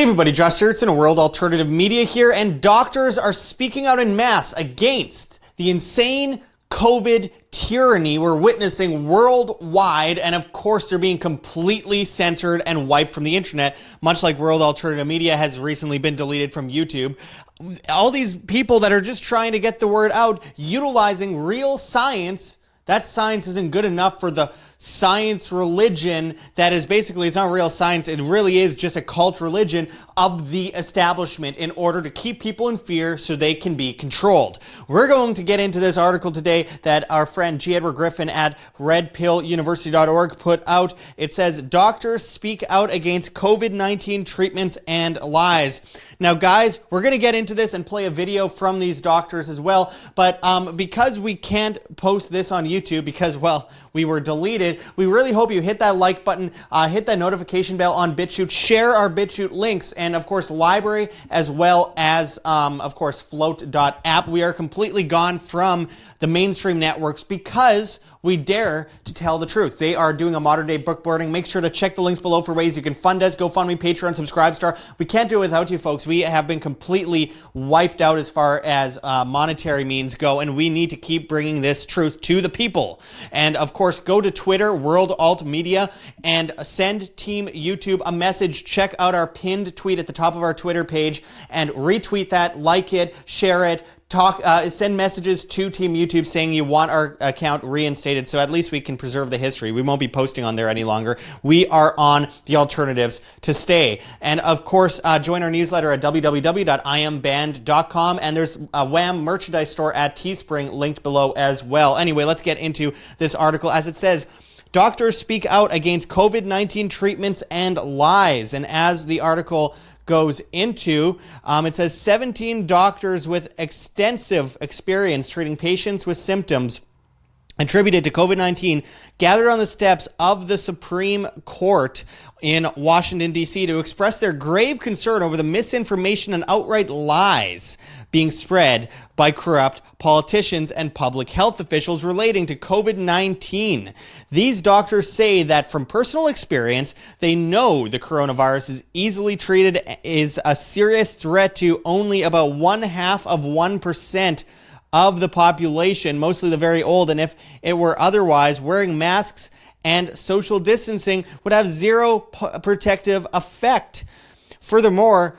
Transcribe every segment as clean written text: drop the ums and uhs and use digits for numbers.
Hey everybody, Josh Sigurdson of World Alternative Media here, and doctors are speaking out en masse against the insane COVID tyranny we're witnessing worldwide, and of course they're being completely censored and wiped from the internet, much like World Alternative Media has recently been deleted from YouTube. All these people that are just trying to get the word out, utilizing real science. That science isn't good enough for the science religion that is basically, it's not real science, it really is just a cult religion of the establishment in order to keep people in fear so they can be controlled. We're going to get into this article today that our friend G. Edward Griffin at redpilluniversity.org put out. It says, doctors speak out against COVID-19 treatments and lies. Now guys, we're going to get into this and play a video from these doctors as well, but because we can't post this on YouTube because, well, we were deleted, we really hope you hit that like button, hit that notification bell on BitChute, share our BitChute links, and of course LBRY as well as of course Flote.app. We are completely gone from the mainstream networks because we dare to tell the truth. They are doing a modern day book burning. Make sure to check the links below for ways you can fund us, GoFundMe, Patreon, Subscribestar. We can't do it without you folks. We have been completely wiped out as far as monetary means go, and we need to keep bringing this truth to the people. And of course, go to Twitter, World Alt Media, and send Team YouTube a message. Check out our pinned tweet at the top of our Twitter page and retweet that, like it, share it, send messages to Team YouTube saying you want our account reinstated so at least we can preserve the history. We won't be posting on there any longer. We are on the alternatives to stay. And of course, join our newsletter at www.iamband.com, and there's a Wham merchandise store at Teespring linked below as well. Anyway, let's get into this article. As it says, doctors speak out against COVID-19 treatments and lies. And as the article goes into, it says 17 doctors with extensive experience treating patients with symptoms attributed to COVID-19 gathered on the steps of the Supreme Court in Washington, D.C. to express their grave concern over the misinformation and outright lies being spread by corrupt politicians and public health officials relating to COVID-19. These doctors say that from personal experience, they know the coronavirus is easily treated, is a serious threat to only about 1/2% of the population, mostly the very old, and if it were otherwise, wearing masks and social distancing would have zero protective effect. Furthermore,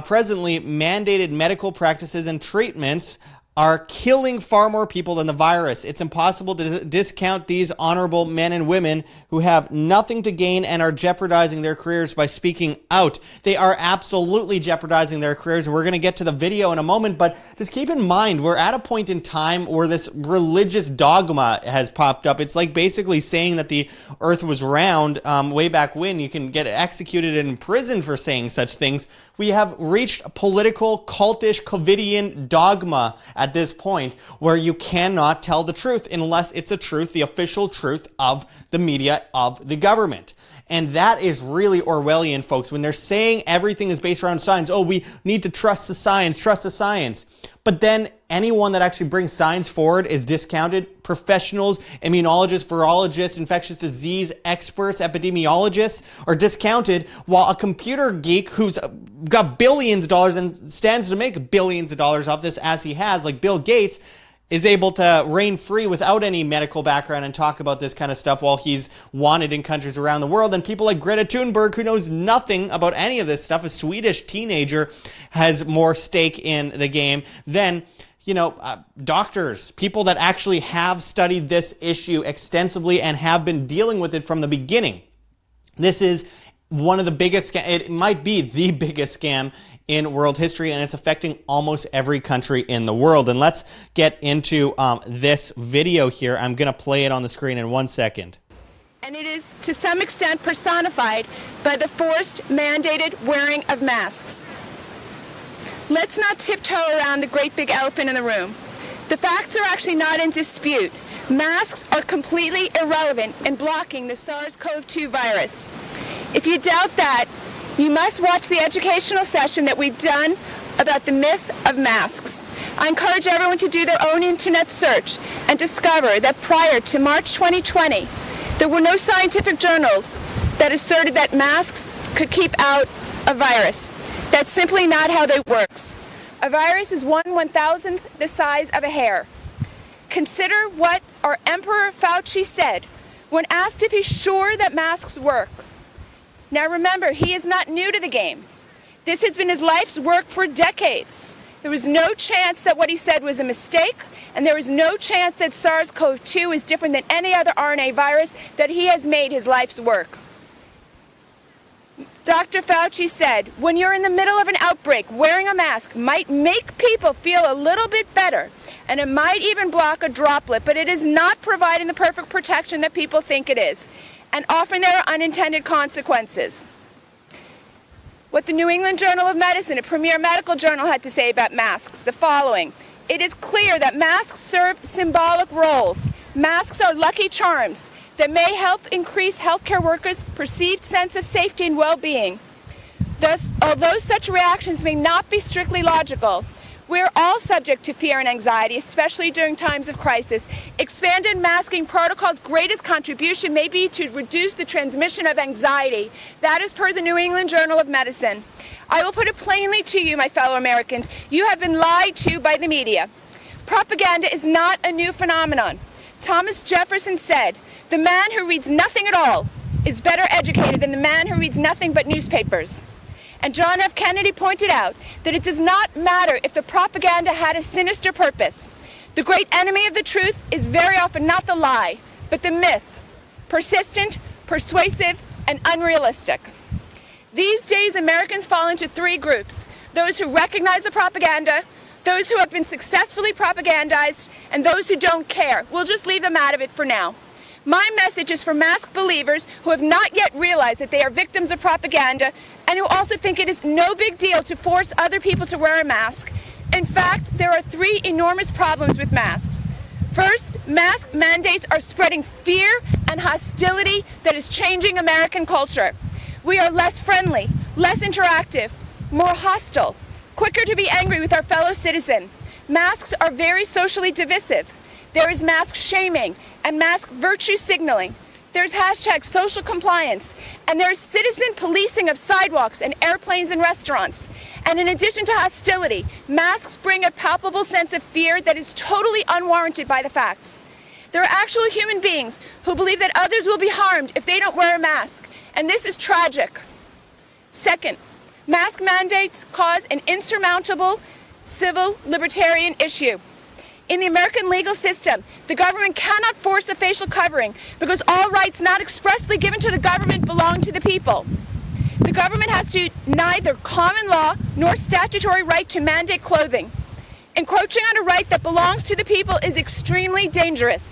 presently mandated medical practices and treatments are killing far more people than the virus. It's impossible to discount these honorable men and women who have nothing to gain and are jeopardizing their careers by speaking out. They are absolutely jeopardizing their careers. We're going to get to the video in a moment, but just keep in mind, we're at a point in time where this religious dogma has popped up. It's like basically saying that the earth was round way back when. You can get executed and imprisoned for saying such things. We have reached a political, cultish, COVIDian dogma at this point where you cannot tell the truth unless it's a truth, the official truth of the media, of the government. And that is really Orwellian, folks, when they're saying everything is based around science. Oh, we need to trust the science, trust the science. But then anyone that actually brings science forward is discounted. Professionals, immunologists, virologists, infectious disease experts, epidemiologists are discounted, while a computer geek who's got billions of dollars and stands to make billions of dollars off this as he has, like Bill Gates, is able to reign free without any medical background and talk about this kind of stuff while he's wanted in countries around the world. And people like Greta Thunberg, who knows nothing about any of this stuff, a Swedish teenager, has more stake in the game than, you know, doctors, people that actually have studied this issue extensively and have been dealing with it from the beginning. This is one of the biggest, it might be the biggest scam in world history, and it's affecting almost every country in the world. And let's get into this video here. I'm going to play it on the screen in 1 second. And it is to some extent personified by the forced mandated wearing of masks. Let's not tiptoe around the great big elephant in the room. The facts are actually not in dispute. Masks are completely irrelevant in blocking the SARS-CoV-2 virus. If you doubt that, you must watch the educational session that we've done about the myth of masks. I encourage everyone to do their own internet search and discover that prior to March 2020, there were no scientific journals that asserted that masks could keep out a virus. That's simply not how that works. A virus is 1/1000th the size of a hair. Consider what our Emperor Fauci said when asked if he's sure that masks work. Now remember, he is not new to the game. This has been his life's work for decades. There was no chance that what he said was a mistake, and there is no chance that SARS-CoV-2 is different than any other RNA virus that he has made his life's work. Dr. Fauci said, when you're in the middle of an outbreak, wearing a mask might make people feel a little bit better, and it might even block a droplet, but it is not providing the perfect protection that people think it is, and often there are unintended consequences. What the New England Journal of Medicine, a premier medical journal, had to say about masks, the following: it is clear that masks serve symbolic roles. Masks are lucky charms that may help increase healthcare workers' perceived sense of safety and well-being. Thus, although such reactions may not be strictly logical, we are all subject to fear and anxiety, especially during times of crisis. Expanded masking protocols' greatest contribution may be to reduce the transmission of anxiety. That is per the New England Journal of Medicine. I will put it plainly to you, my fellow Americans, you have been lied to by the media. Propaganda is not a new phenomenon. Thomas Jefferson said, "The man who reads nothing at all is better educated than the man who reads nothing but newspapers." And John F. Kennedy pointed out that it does not matter if the propaganda had a sinister purpose. The great enemy of the truth is very often not the lie, but the myth, persistent, persuasive, and unrealistic. These days, Americans fall into three groups: those who recognize the propaganda, those who have been successfully propagandized, and those who don't care. We'll just leave them out of it for now. My message is for mask believers who have not yet realized that they are victims of propaganda and who also think it is no big deal to force other people to wear a mask. In fact, there are three enormous problems with masks. First, mask mandates are spreading fear and hostility that is changing American culture. We are less friendly, less interactive, more hostile, quicker to be angry with our fellow citizen. Masks are very socially divisive. There is mask shaming and mask virtue signaling. There's hashtag social compliance, and there's citizen policing of sidewalks and airplanes and restaurants. And in addition to hostility, masks bring a palpable sense of fear that is totally unwarranted by the facts. There are actual human beings who believe that others will be harmed if they don't wear a mask, and this is tragic. Second, mask mandates cause an insurmountable civil libertarian issue. In the American legal system, the government cannot force a facial covering because all rights not expressly given to the government belong to the people. The government has neither common law nor statutory right to mandate clothing. Encroaching on a right that belongs to the people is extremely dangerous.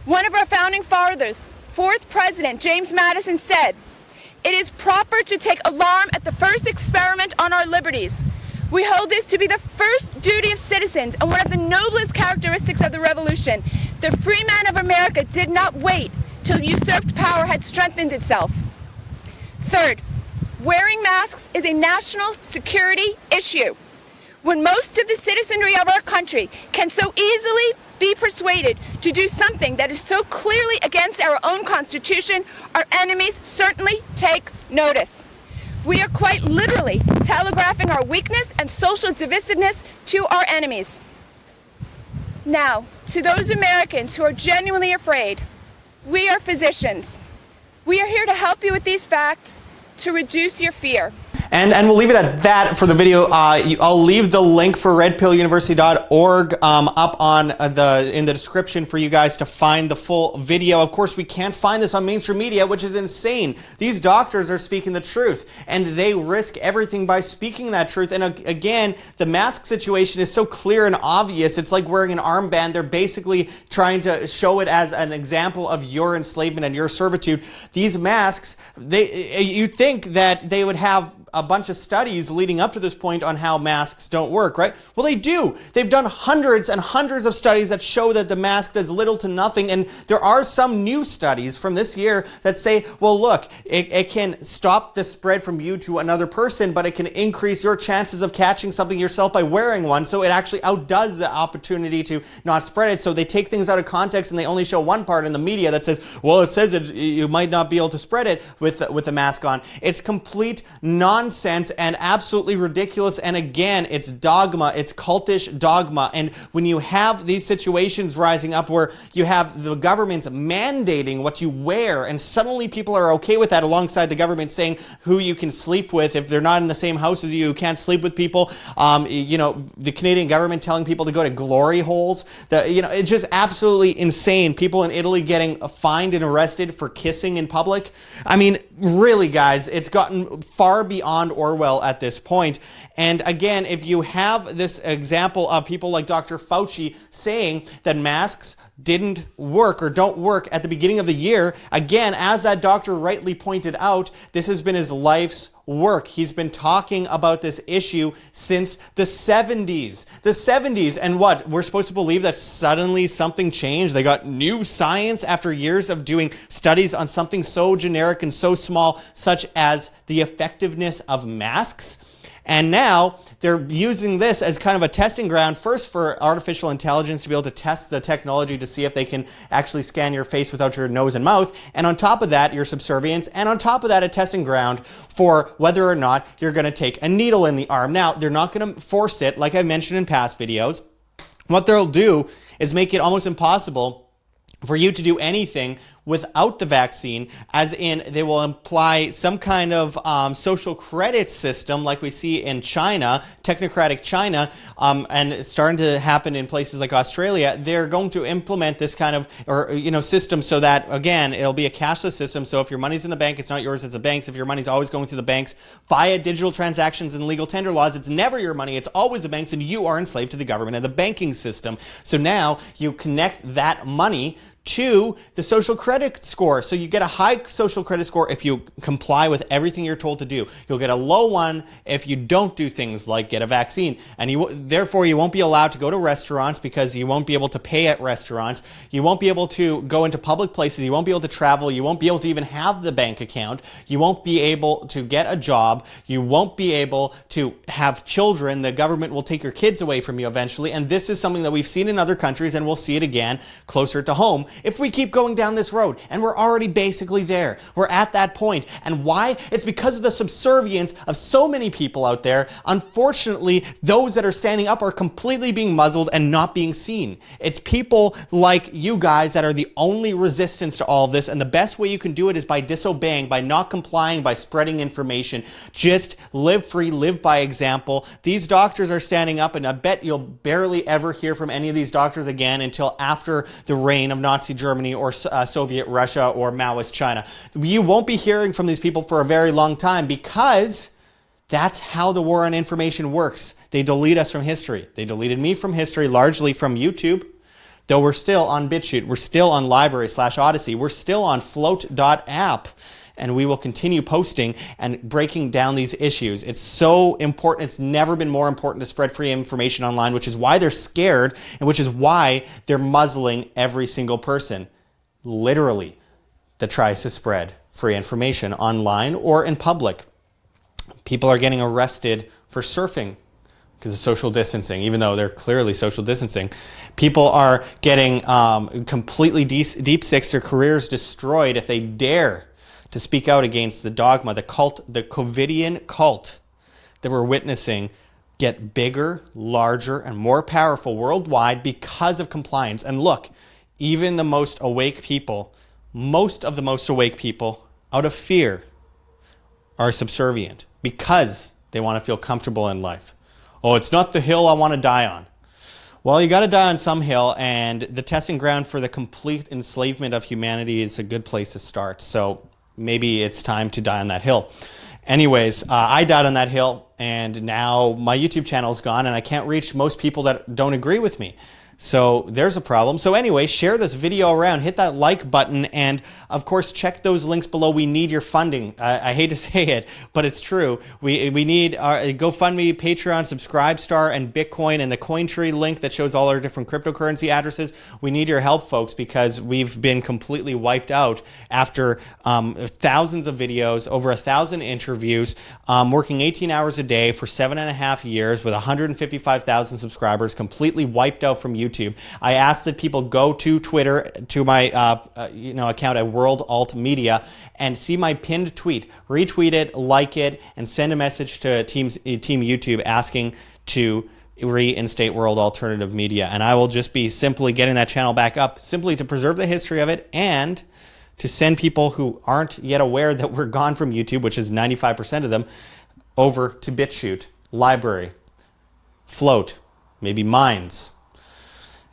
One of our founding fathers, fourth president, James Madison, said, "It is proper to take alarm at the first experiment on our liberties. We hold this to be the first duty of citizens and one of the noblest characteristics of the Revolution. The free men of America did not wait till usurped power had strengthened itself." Third, wearing masks is a national security issue. When most of the citizenry of our country can so easily be persuaded to do something that is so clearly against our own Constitution, our enemies certainly take notice. We are quite literally telegraphing our weakness and social divisiveness to our enemies. Now, to those Americans who are genuinely afraid, we are physicians. We are here to help you with these facts to reduce your fear. And we'll leave it at that for the video. I'll leave the link for redpilluniversity.org up on in the description for you guys to find the full video. Of course, we can't find this on mainstream media, which is insane. These doctors are speaking the truth, and they risk everything by speaking that truth. And again, the mask situation is so clear and obvious. It's like wearing an armband. They're basically trying to show it as an example of your enslavement and your servitude. These masks, you'd think that they would have a bunch of studies leading up to this point on how masks don't work, right? Well, they do. They've done hundreds and hundreds of studies that show that the mask does little to nothing, and there are some new studies from this year that say, well, look, it can stop the spread from you to another person, but it can increase your chances of catching something yourself by wearing one, so it actually outdoes the opportunity to not spread it. So they take things out of context and they only show one part in the media that says, well, it says you might not be able to spread it with the mask on. It's complete nonsense nonsense and absolutely ridiculous. And again, it's dogma, it's cultish dogma. And when you have these situations rising up where you have the government's mandating what you wear, and suddenly people are okay with that, alongside the government saying who you can sleep with if they're not in the same house as you can't sleep with people. You know, the Canadian government telling people to go to glory holes. You know, it's just absolutely insane. People in Italy getting fined and arrested for kissing in public. I mean, really, guys, it's gotten far beyond Orwell at this point. And again, if you have this example of people like Dr. Fauci saying that masks didn't work or don't work at the beginning of the year, again, as that doctor rightly pointed out, this has been his life's work. He's been talking about this issue since the 70s. The 70s, and what? We're supposed to believe that suddenly something changed? They got new science after years of doing studies on something so generic and so small, such as the effectiveness of masks? And now they're using this as kind of a testing ground, first for artificial intelligence to be able to test the technology to see if they can actually scan your face without your nose and mouth. And on top of that, your subservience. And on top of that, a testing ground for whether or not you're going to take a needle in the arm. Now, they're not going to force it, like I mentioned in past videos. What they'll do is make it almost impossible for you to do anything without the vaccine, as in they will imply some kind of social credit system like we see in China, technocratic China, and it's starting to happen in places like Australia. They're going to implement this kind of system so that, again, it'll be a cashless system. So if your money's in the bank, it's not yours, it's a bank's. If your money's always going through the banks via digital transactions and legal tender laws, it's never your money, it's always the bank's, and you are enslaved to the government and the banking system. So now you connect that money to the social credit score. So you get a high social credit score if you comply with everything you're told to do. You'll get a low one if you don't do things like get a vaccine. And therefore you won't be allowed to go to restaurants because you won't be able to pay at restaurants. You won't be able to go into public places. You won't be able to travel. You won't be able to even have the bank account. You won't be able to get a job. You won't be able to have children. The government will take your kids away from you eventually. And this is something that we've seen in other countries, and we'll see it again closer to home if we keep going down this road. And we're already basically there. We're at that point. And why? It's because of the subservience of so many people out there. Unfortunately, those that are standing up are completely being muzzled and not being seen. It's people like you guys that are the only resistance to all of this. And the best way you can do it is by disobeying, by not complying, by spreading information. Just live free, live by example. These doctors are standing up, and I bet you'll barely ever hear from any of these doctors again until after the reign of Nazi Germany or Soviet Russia or Maoist China. You won't be hearing from these people for a very long time, because that's how the war on information works. They delete us from history. They deleted me from history, largely from YouTube, though we're still on BitChute. We're still on LBRY/Odysee. We're still on Flote.app. And we will continue posting and breaking down these issues. It's so important. It's never been more important to spread free information online, which is why they're scared, and which is why they're muzzling every single person, literally, that tries to spread free information online or in public. People are getting arrested for surfing because of social distancing, even though they're clearly social distancing. People are getting completely deep six, their careers destroyed if they dare to speak out against the dogma, the cult, the COVIDian cult that we're witnessing get bigger, larger, and more powerful worldwide because of compliance. And look, even the most awake people, most of the most awake people, out of fear, are subservient because they want to feel comfortable in life. Oh, it's not the hill I want to die on. Well, you got to die on some hill, and the testing ground for the complete enslavement of humanity is a good place to start. So maybe it's time to die on that hill. Anyways, I died on that hill, and now my YouTube channel is gone, and I can't reach most people that don't agree with me. So there's a problem. So anyway, share this video around, hit that like button, and of course, check those links below. We need your funding. I hate to say it, but it's true. We need our GoFundMe, Patreon, Subscribestar, and Bitcoin, and the CoinTree link that shows all our different cryptocurrency addresses. We need your help, folks, because we've been completely wiped out after thousands of videos, over 1,000 interviews, working 18 hours a day for 7.5 years with 155,000 subscribers, completely wiped out from YouTube. YouTube. I asked that people go to Twitter, to my account at World Alt Media, and see my pinned tweet, retweet it, like it, and send a message to Team YouTube asking to reinstate World Alternative Media. And I will just be simply getting that channel back up, simply to preserve the history of it and to send people who aren't yet aware that we're gone from YouTube, which is 95% of them, over to BitChute, LBRY, Flote, maybe Minds,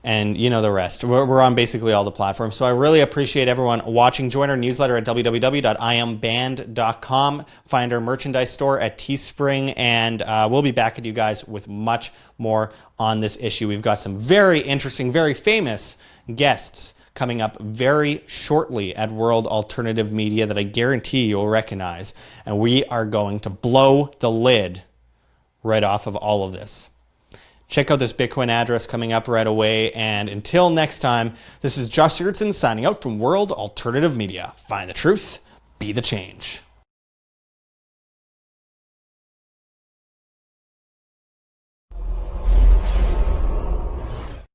and you know the rest. We're on basically all the platforms. So I really appreciate everyone watching. Join our newsletter at www.iambanned.com. Find our merchandise store at Teespring, and we'll be back at you guys with much more on this issue. We've got some very interesting, very famous guests coming up very shortly at World Alternative Media that I guarantee you'll recognize. And we are going to blow the lid right off of all of this. Check out this Bitcoin address coming up right away. And until next time, this is Josh Sigurdson signing out from World Alternative Media. Find the truth, be the change.